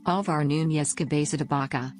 Álvar Núñez Cabeza de Vaca.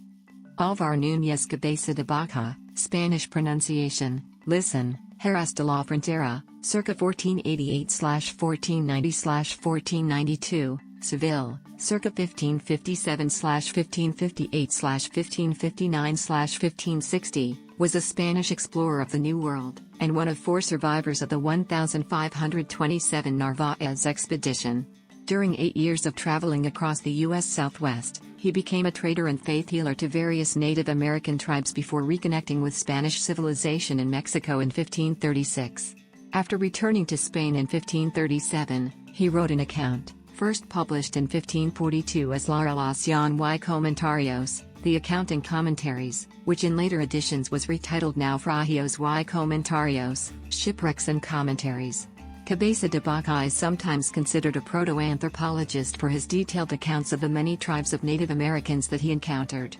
Álvar Núñez Cabeza de Vaca, Spanish pronunciation, listen, Jerez de la Frontera, circa 1488/1490/1492, Seville, circa 1557/1558/1559/1560, was a Spanish explorer of the New World, and one of 4 survivors of the 1527 Narváez expedition. During 8 years of traveling across the U.S. Southwest, he became a trader and faith healer to various Native American tribes before reconnecting with Spanish civilization in Mexico in 1536. After returning to Spain in 1537, he wrote an account, first published in 1542 as La relación y comentarios, the Account and Commentaries, which in later editions was retitled Naufragios y comentarios, Shipwrecks and Commentaries. Cabeza de Vaca is sometimes considered a proto-anthropologist for his detailed accounts of the many tribes of Native Americans that he encountered.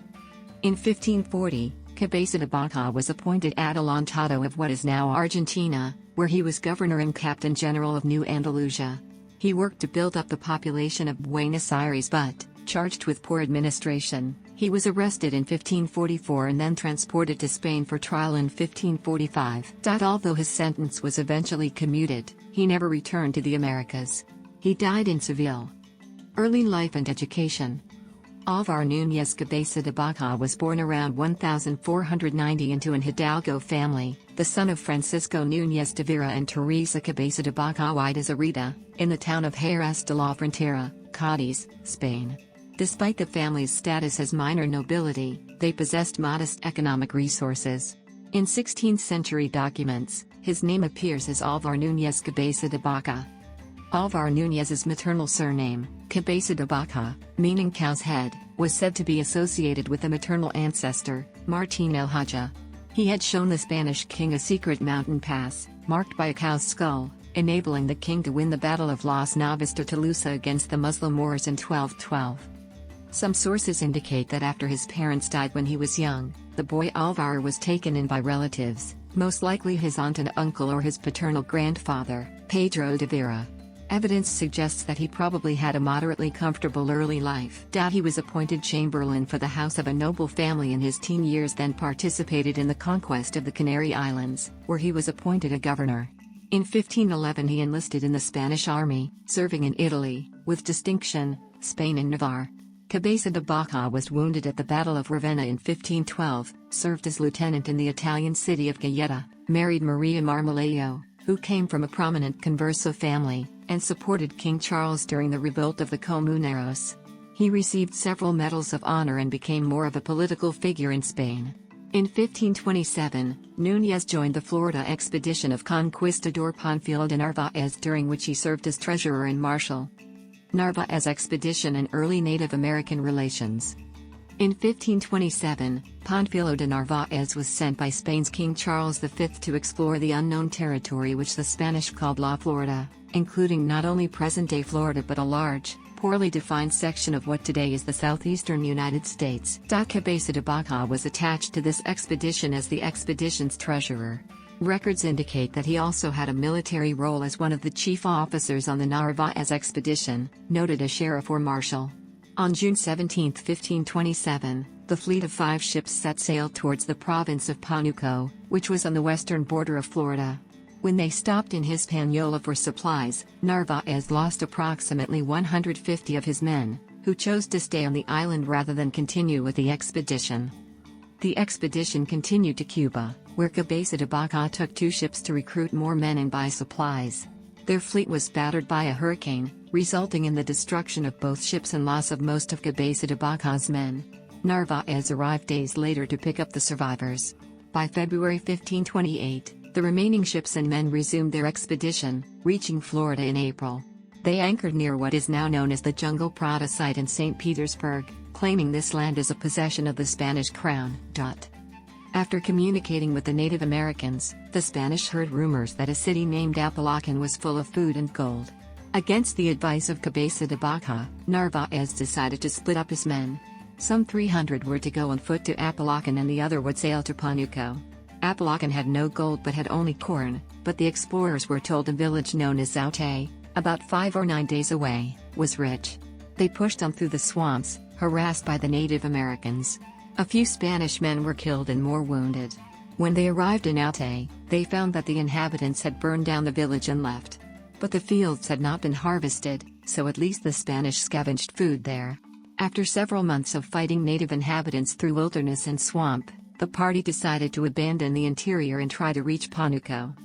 In 1540, Cabeza de Vaca was appointed adelantado of what is now Argentina, where he was governor and captain general of New Andalusia. He worked to build up the population of Buenos Aires but, charged with poor administration, he was arrested in 1544 and then transported to Spain for trial in 1545. Although his sentence was eventually commuted, he never returned to the Americas. He died in Seville. Early life and education. Álvar Núñez Cabeza de Vaca was born around 1490 into an Hidalgo family, the son of Francisco Núñez de Vera and Teresa Cabeza de Vaca y de Zarita, in the town of Jerez de la Frontera, Cádiz, Spain. Despite the family's status as minor nobility, they possessed modest economic resources. In 16th-century documents, his name appears as Álvar Núñez Cabeza de Vaca. Álvar Núñez's maternal surname, Cabeza de Vaca, meaning cow's head, was said to be associated with a maternal ancestor, Martín el Haja. He had shown the Spanish king a secret mountain pass, marked by a cow's skull, enabling the king to win the Battle of Las Navas de Tolosa against the Muslim Moors in 1212. Some sources indicate that after his parents died when he was young, the boy Álvar was taken in by relatives, most likely his aunt and uncle or his paternal grandfather, Pedro de Vera. Evidence suggests that he probably had a moderately comfortable early life. He was appointed chamberlain for the house of a noble family in his teen years, then participated in the conquest of the Canary Islands, where he was appointed a governor. In 1511 he enlisted in the Spanish army, serving in Italy, with distinction, Spain and Navarre. Cabeza de Vaca was wounded at the Battle of Ravenna in 1512, served as lieutenant in the Italian city of Gaeta, married Maria Marmolejo, who came from a prominent Converso family, and supported King Charles during the revolt of the Comuneros. He received several medals of honor and became more of a political figure in Spain. In 1527, Núñez joined the Florida expedition of Conquistador Panfilo de Narváez, during which he served as treasurer and marshal. Narvaez expedition and early Native American relations. In 1527, Panfilo de Narváez was sent by Spain's King Charles V to explore the unknown territory which the Spanish called La Florida, including not only present-day Florida but a large, poorly defined section of what today is the southeastern United States. Cabeza de Vaca was attached to this expedition as the expedition's treasurer. Records indicate that he also had a military role as one of the chief officers on the Narváez expedition, noted as sheriff or marshal. On June 17, 1527, the fleet of 5 ships set sail towards the province of Pánuco, which was on the western border of Florida. When they stopped in Hispaniola for supplies, Narváez lost approximately 150 of his men, who chose to stay on the island rather than continue with the expedition. The expedition continued to Cuba, where Cabeza de Vaca took 2 ships to recruit more men and buy supplies. Their fleet was battered by a hurricane, resulting in the destruction of both ships and loss of most of Cabeza de Vaca's men. Narváez arrived days later to pick up the survivors. By February 1528, the remaining ships and men resumed their expedition, reaching Florida in April. They anchored near what is now known as the Jungle Prada site in St. Petersburg, claiming this land as a possession of the Spanish crown. After communicating with the Native Americans, the Spanish heard rumors that a city named Apalachen was full of food and gold. Against the advice of Cabeza de Vaca, Narváez decided to split up his men. Some 300 were to go on foot to Apalachen and the other would sail to Pánuco. Apalachen had no gold but had only corn, but the explorers were told a village known as Zaute, about 5 or 9 days away, was rich. They pushed on through the swamps, harassed by the Native Americans. A few Spanish men were killed and more wounded. When they arrived in Aute, they found that the inhabitants had burned down the village and left. But the fields had not been harvested, so at least the Spanish scavenged food there. After several months of fighting native inhabitants through wilderness and swamp, the party decided to abandon the interior and try to reach Pánuco.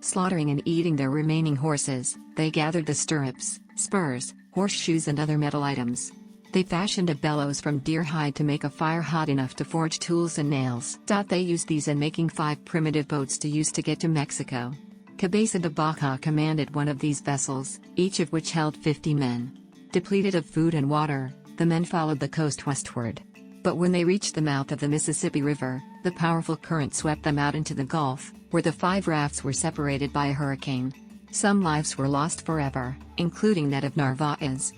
Slaughtering and eating their remaining horses, they gathered the stirrups, spurs, horseshoes and other metal items. They fashioned a bellows from deer hide to make a fire hot enough to forge tools and nails. They used these in making 5 primitive boats to use to get to Mexico. Cabeza de Vaca commanded one of these vessels, each of which held 50 men. Depleted of food and water, the men followed the coast westward. But when they reached the mouth of the Mississippi River, the powerful current swept them out into the Gulf, where the 5 rafts were separated by a hurricane. Some lives were lost forever, including that of Narváez.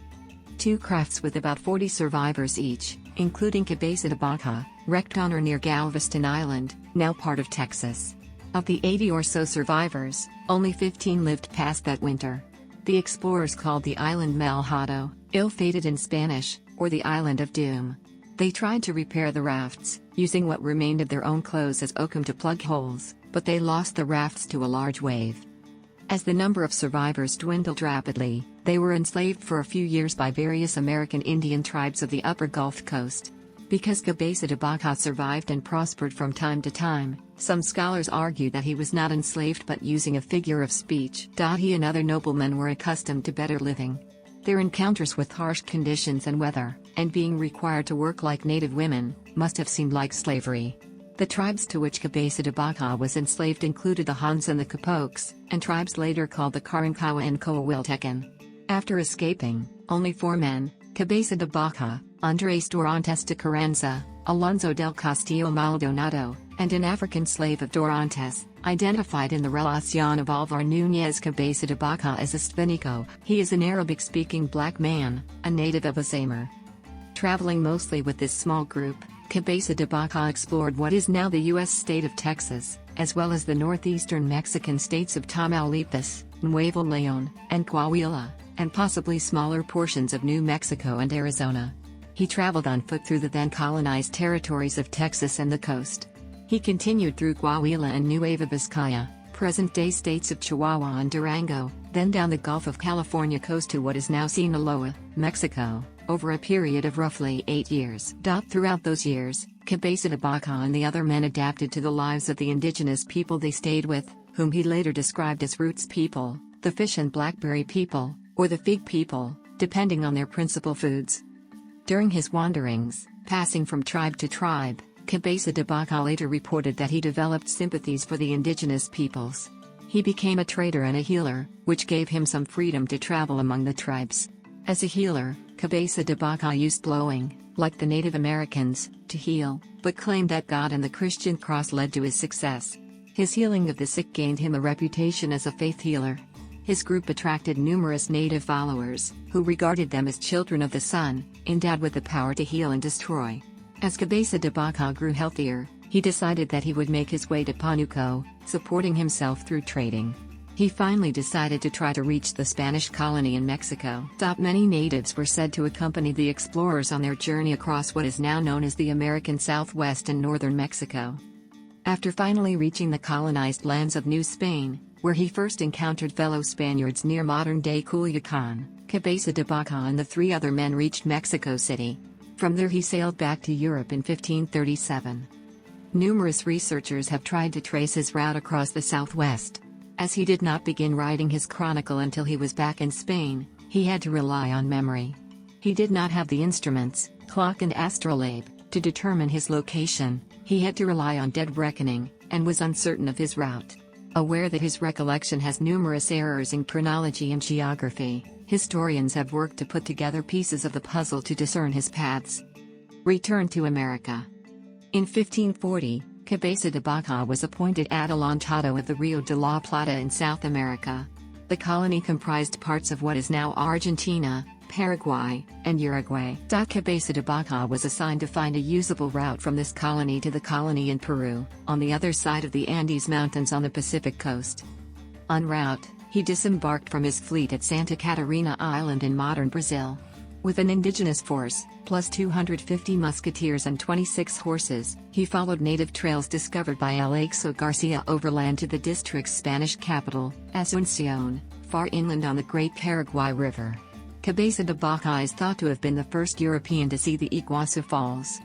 2 crafts with about 40 survivors each, including Cabeza de Vaca, wrecked on or near Galveston Island, now part of Texas. Of the 80 or so survivors, only 15 lived past that winter. The explorers called the island Malhado, ill-fated in Spanish, or the Island of Doom. They tried to repair the rafts, using what remained of their own clothes as oakum to plug holes, but they lost the rafts to a large wave. As the number of survivors dwindled rapidly, they were enslaved for a few years by various American Indian tribes of the upper Gulf Coast. Because Cabeza de Vaca survived and prospered from time to time, some scholars argue that he was not enslaved but using a figure of speech. He and other noblemen were accustomed to better living. Their encounters with harsh conditions and weather, and being required to work like native women, must have seemed like slavery. The tribes to which Cabeza de Vaca was enslaved included the Huns and the Capokes, and tribes later called the Karankawa and Coahuiltecan. After escaping, only 4 men, Cabeza de Vaca, Andrés Dorantes de Carranza, Alonso del Castillo Maldonado, and an African slave of Dorantes, identified in the Relación of Álvar Núñez Cabeza de Vaca as Hispanico. He is an Arabic-speaking black man, a native of Azamar. Traveling mostly with this small group, Cabeza de Vaca explored what is now the U.S. state of Texas, as well as the northeastern Mexican states of Tamaulipas, Nuevo León, and Coahuila, and possibly smaller portions of New Mexico and Arizona. He traveled on foot through the then colonized territories of Texas and the coast. He continued through Coahuila and Nueva Vizcaya, present-day states of Chihuahua and Durango, then down the Gulf of California coast to what is now Sinaloa, Mexico, over a period of roughly 8 years. Throughout those years, Cabeza de Vaca and the other men adapted to the lives of the indigenous people they stayed with, whom he later described as roots people, the fish and blackberry people, or the fig people, depending on their principal foods. During his wanderings, passing from tribe to tribe, Cabeza de Vaca later reported that he developed sympathies for the indigenous peoples. He became a trader and a healer, which gave him some freedom to travel among the tribes. As a healer, Cabeza de Vaca used blowing, like the Native Americans, to heal, but claimed that God and the Christian cross led to his success. His healing of the sick gained him a reputation as a faith healer. His group attracted numerous native followers, who regarded them as children of the sun, endowed with the power to heal and destroy. As Cabeza de Vaca grew healthier, he decided that he would make his way to Pánuco, supporting himself through trading. He finally decided to try to reach the Spanish colony in Mexico. Many natives were said to accompany the explorers on their journey across what is now known as the American Southwest and northern Mexico. After finally reaching the colonized lands of New Spain, where he first encountered fellow Spaniards near modern-day Culiacán, Cabeza de Vaca and the 3 other men reached Mexico City. From there he sailed back to Europe in 1537. Numerous researchers have tried to trace his route across the Southwest. As he did not begin writing his chronicle until he was back in Spain, he had to rely on memory. He did not have the instruments, clock and astrolabe, to determine his location. He had to rely on dead reckoning, and was uncertain of his route. Aware that his recollection has numerous errors in chronology and geography, historians have worked to put together pieces of the puzzle to discern his paths. Return to America. In 1540, Cabeza de Vaca was appointed adelantado of the Rio de la Plata in South America. The colony comprised parts of what is now Argentina, Paraguay, and Uruguay. Cabeza de Vaca was assigned to find a usable route from this colony to the colony in Peru, on the other side of the Andes Mountains on the Pacific coast. En route, he disembarked from his fleet at Santa Catarina Island in modern Brazil. With an indigenous force, plus 250 musketeers and 26 horses, he followed native trails discovered by Aleixo Garcia overland to the district's Spanish capital, Asunción, far inland on the Great Paraguay River. Cabeza de Vaca is thought to have been the first European to see the Iguazu Falls.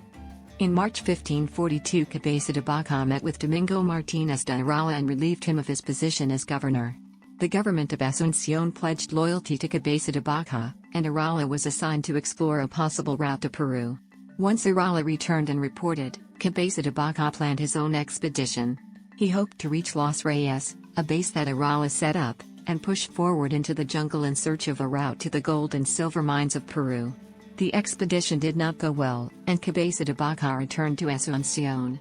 In March 1542, Cabeza de Vaca met with Domingo Martínez de Ayala and relieved him of his position as governor. The government of Asunción pledged loyalty to Cabeza de Vaca, and Ayala was assigned to explore a possible route to Peru. Once Ayala returned and reported, Cabeza de Vaca planned his own expedition. He hoped to reach Los Reyes, a base that Ayala set up, and push forward into the jungle in search of a route to the gold and silver mines of Peru. The expedition did not go well, and Cabeza de Vaca returned to Asunción.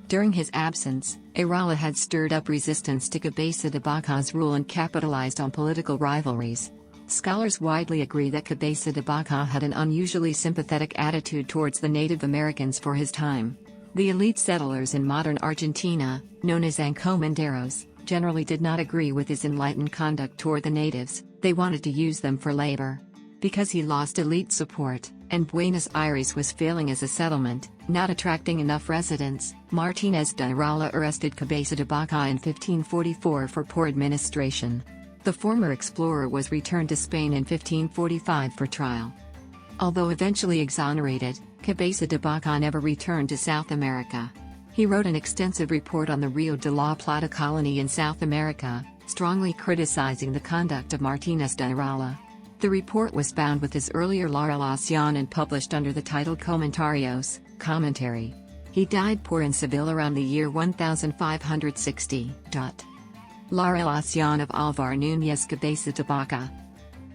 During his absence, Ayala had stirred up resistance to Cabeza de Vaca's rule and capitalized on political rivalries. Scholars widely agree that Cabeza de Vaca had an unusually sympathetic attitude towards the Native Americans for his time. The elite settlers in modern Argentina, known as encomenderos, generally did not agree with his enlightened conduct toward the natives. They wanted to use them for labor. Because he lost elite support, and Buenos Aires was failing as a settlement, not attracting enough residents, Martínez de Ayala arrested Cabeza de Vaca in 1544 for poor administration. The former explorer was returned to Spain in 1545 for trial. Although eventually exonerated, Cabeza de Vaca never returned to South America. He wrote an extensive report on the Rio de la Plata colony in South America, strongly criticizing the conduct of Martínez de Ayala. The report was bound with his earlier La Relación and published under the title Comentarios, Commentary. He died poor in Seville around the year 1560. La Relación of Álvar Núñez Cabeza de Vaca.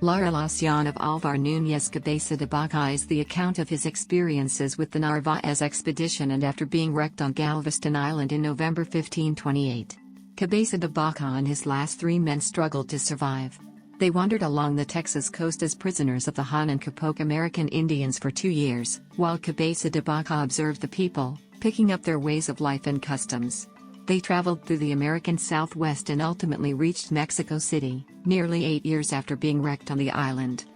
La Relación of Álvar Núñez Cabeza de Vaca is the account of his experiences with the Narváez expedition and after being wrecked on Galveston Island in November 1528. Cabeza de Vaca and his last 3 men struggled to survive. They wandered along the Texas coast as prisoners of the Han and Capoc American Indians for 2 years, while Cabeza de Vaca observed the people, picking up their ways of life and customs. They traveled through the American Southwest and ultimately reached Mexico City, nearly 8 years after being wrecked on the island.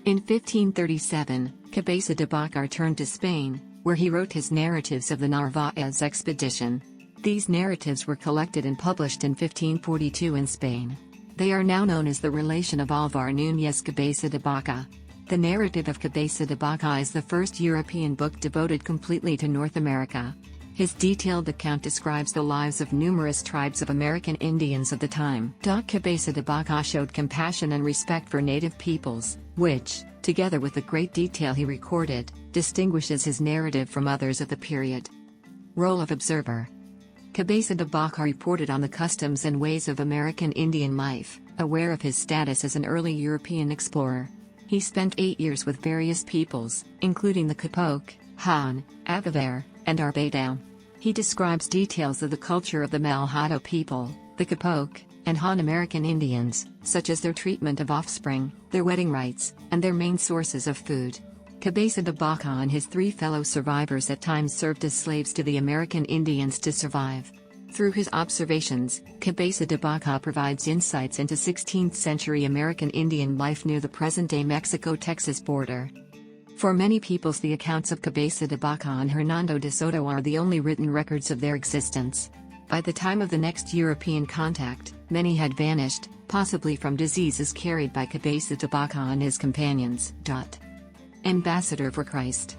In 1537, Cabeza de Vaca returned to Spain, where he wrote his narratives of the Narváez expedition. These narratives were collected and published in 1542 in Spain. They are now known as the Relation of Álvar Núñez Cabeza de Vaca. The narrative of Cabeza de Vaca is the first European book devoted completely to North America. His detailed account describes the lives of numerous tribes of American Indians of the time. Cabeza de Vaca showed compassion and respect for native peoples, which, together with the great detail he recorded, distinguishes his narrative from others of the period. Role of observer. Cabeza de Vaca reported on the customs and ways of American Indian life, aware of his status as an early European explorer. He spent 8 years with various peoples, including the Capoc, Han, Avivar, and Arbadão. He describes details of the culture of the Malhado people, the Capoc, and Han American Indians, such as their treatment of offspring, their wedding rites, and their main sources of food. Cabeza de Vaca and his 3 fellow survivors at times served as slaves to the American Indians to survive. Through his observations, Cabeza de Vaca provides insights into 16th-century American Indian life near the present-day Mexico-Texas border. For many peoples, the accounts of Cabeza de Vaca and Hernando de Soto are the only written records of their existence. By the time of the next European contact, many had vanished, possibly from diseases carried by Cabeza de Vaca and his companions. Ambassador for Christ.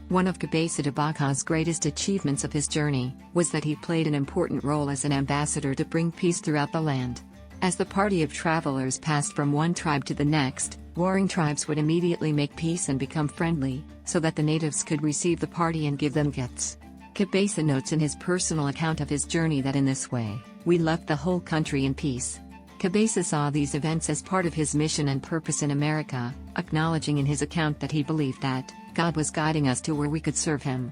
One of Cabeza de Vaca's greatest achievements of his journey was that he played an important role as an ambassador to bring peace throughout the land. As the party of travelers passed from one tribe to the next, warring tribes would immediately make peace and become friendly, so that the natives could receive the party and give them gifts. Cabeza notes in his personal account of his journey that in this way, we left the whole country in peace. Cabeza saw these events as part of his mission and purpose in America, acknowledging in his account that he believed that God was guiding us to where we could serve him.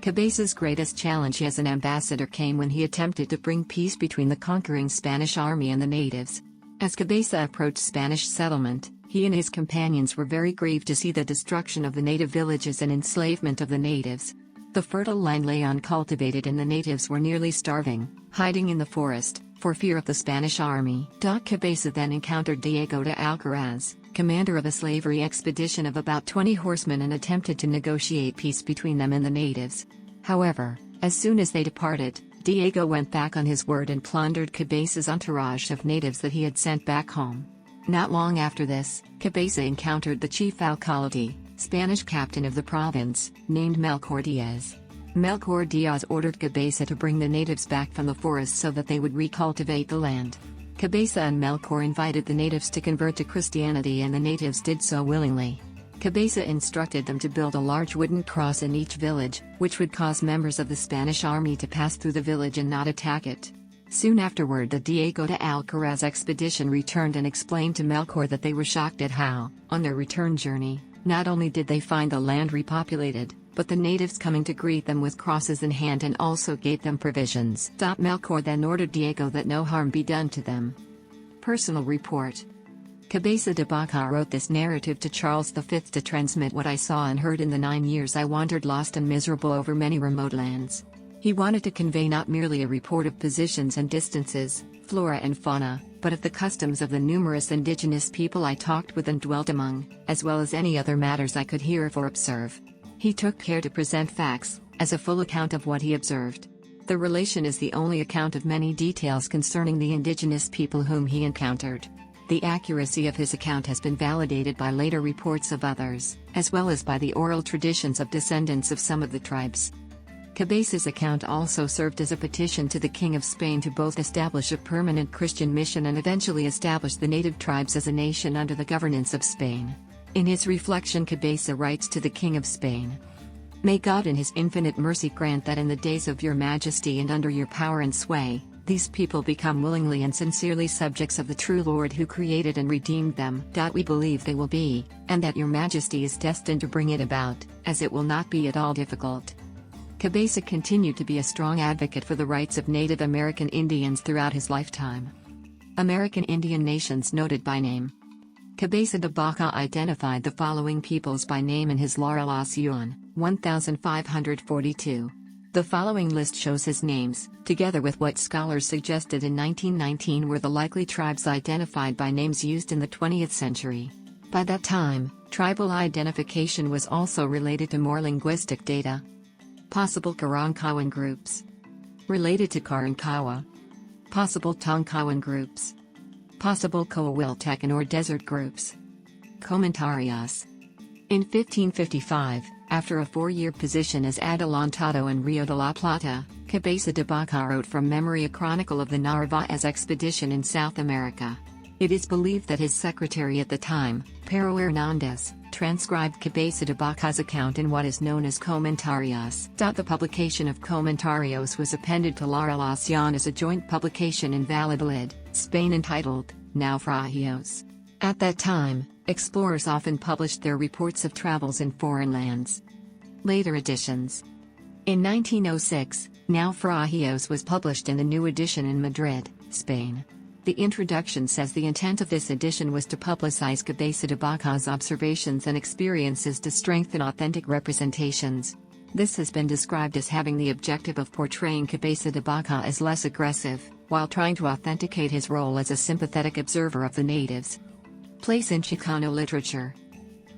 Cabeza's greatest challenge as an ambassador came when he attempted to bring peace between the conquering Spanish army and the natives. As Cabeza approached Spanish settlement, he and his companions were very grieved to see the destruction of the native villages and enslavement of the natives. The fertile land lay uncultivated and the natives were nearly starving, hiding in the forest, for fear of the Spanish army. Cabeza then encountered Diego de Alcaraz, commander of a slavery expedition of about 20 horsemen, and attempted to negotiate peace between them and the natives. However, as soon as they departed, Diego went back on his word and plundered Cabeza's entourage of natives that he had sent back home. Not long after this, Cabeza encountered the chief alcalde, Spanish captain of the province, named Melchor Diaz. Melchor Diaz ordered Cabeza to bring the natives back from the forest so that they would recultivate the land. Cabeza and Melchor invited the natives to convert to Christianity, and the natives did so willingly. Cabeza instructed them to build a large wooden cross in each village, which would cause members of the Spanish army to pass through the village and not attack it. Soon afterward, the Diego de Alcaraz expedition returned and explained to Melchor that they were shocked at how, on their return journey, not only did they find the land repopulated, but the natives coming to greet them with crosses in hand and also gave them provisions. Melchor then ordered Diego that no harm be done to them. Personal report. Cabeza de Vaca wrote this narrative to Charles V to transmit what I saw and heard in the 9 years I wandered lost and miserable over many remote lands. He wanted to convey not merely a report of positions and distances, flora and fauna, but of the customs of the numerous indigenous people I talked with and dwelt among, as well as any other matters I could hear of or observe. He took care to present facts, as a full account of what he observed. The relation is the only account of many details concerning the indigenous people whom he encountered. The accuracy of his account has been validated by later reports of others, as well as by the oral traditions of descendants of some of the tribes. Cabeza's account also served as a petition to the King of Spain to both establish a permanent Christian mission and eventually establish the native tribes as a nation under the governance of Spain. In his reflection, Cabeza writes to the King of Spain, "May God in his infinite mercy grant that in the days of your majesty and under your power and sway, these people become willingly and sincerely subjects of the true Lord who created and redeemed them. We believe they will be, and that your majesty is destined to bring it about, as it will not be at all difficult." Cabeza continued to be a strong advocate for the rights of Native American Indians throughout his lifetime. American Indian nations noted by name. Cabeza de Vaca identified the following peoples by name in his La Relación, 1542. The following list shows his names, together with what scholars suggested in 1919 were the likely tribes identified by names used in the 20th century. By that time, tribal identification was also related to more linguistic data. Possible Karankawan groups. Related to Karankawa. Possible Tongkawan groups. Possible Coahuiltecan or desert groups. Comentarios. In 1555, after a 4-year position as adelantado in Rio de la Plata, Cabeza de Vaca wrote from memory a chronicle of the Narváez expedition in South America. It is believed that his secretary at the time, Pero Hernández, transcribed Cabeza de Vaca's account in what is known as Comentarios. The publication of Comentarios was appended to La Relación as a joint publication in Valladolid, Spain, entitled Naufragios. At that time, explorers often published their reports of travels in foreign lands. Later editions. In 1906, Naufragios was published in a new edition in Madrid, Spain. The introduction says the intent of this edition was to publicize Cabeza de Vaca's observations and experiences to strengthen authentic representations. This has been described as having the objective of portraying Cabeza de Vaca as less aggressive, while trying to authenticate his role as a sympathetic observer of the natives. Place in Chicano literature.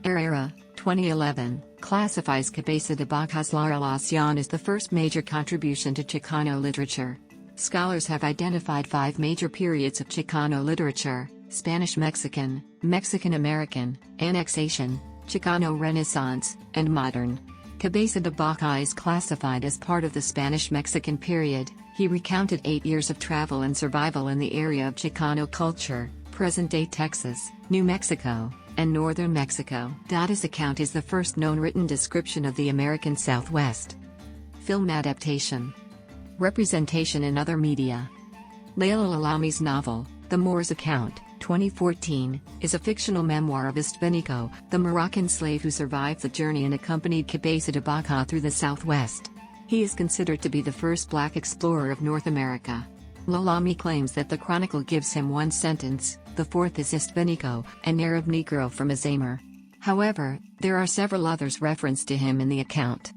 Herrera, 2011, classifies Cabeza de Vaca's La Relación as the first major contribution to Chicano literature. Scholars have identified 5 major periods of Chicano literature: Spanish-Mexican, Mexican-American, Annexation, Chicano Renaissance, and Modern. Cabeza de Vaca is classified as part of the Spanish-Mexican period. He recounted 8 years of travel and survival in the area of Chicano culture, present-day Texas, New Mexico, and northern Mexico. His account is the first known written description of the American Southwest. Film adaptation. Representation in other media. Leila Lalami's novel, The Moor's Account, 2014, is a fictional memoir of Hispanico, the Moroccan slave who survived the journey and accompanied Cabeza de Vaca through the Southwest. He is considered to be the first black explorer of North America. Lalami claims that the chronicle gives him one sentence: the fourth is Hispanico, an Arab Negro from Azamar. However, there are several others referenced to him in the account.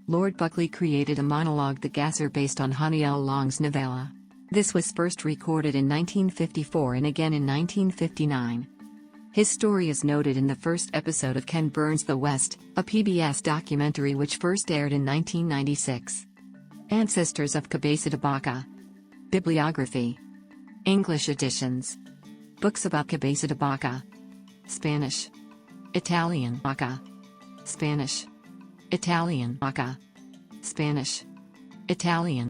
Lord Buckley created a monologue, The Gasser, based on Haniel Long's novella. This was first recorded in 1954 and again in 1959. His story is noted in the first episode of Ken Burns' The West, a PBS documentary which first aired in 1996. Ancestors of Cabeza de Vaca. Bibliography. English editions. Books about Cabeza de Vaca. Spanish. Italian. Vaca. Spanish. Italian. Vaca. Spanish. Italian.